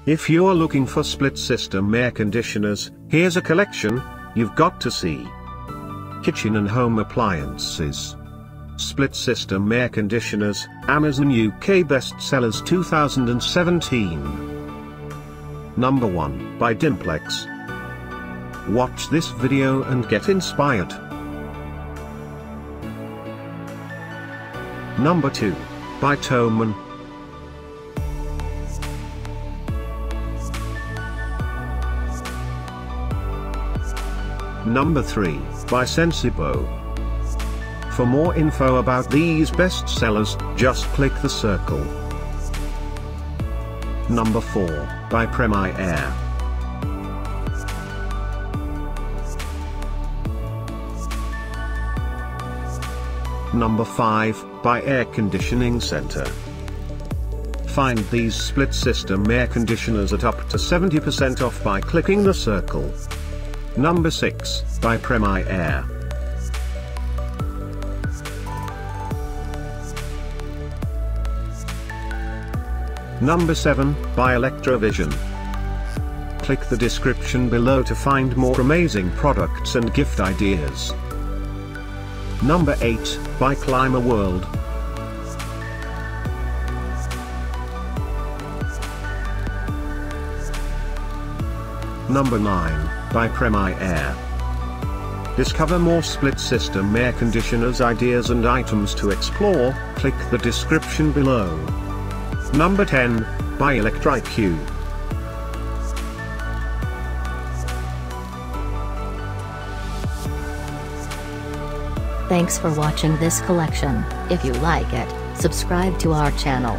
If you're looking for split system air conditioners, here's a collection you've got to see. Kitchen and home appliances. Split system air conditioners, Amazon UK bestsellers 2017. Number 1, by Dimplex. Watch this video and get inspired. Number 2, by Toamen. Number 3, by Sensibo. For more info about these bestsellers, just click the circle. Number 4, by Prem-I-Air. Number 5, by Air Conditioning Center. Find these split system air conditioners at up to 70% off by clicking the circle. Number 6, by Prem-I-Air. Number 7, by Electrovision. Click the description below to find more amazing products and gift ideas. Number 8, by Climber World. Number 9, by Prem-I-Air. Discover more split system air conditioners ideas and items to explore, click the description below. Number 10, by Electrovision. Thanks for watching this collection. If you like it, subscribe to our channel.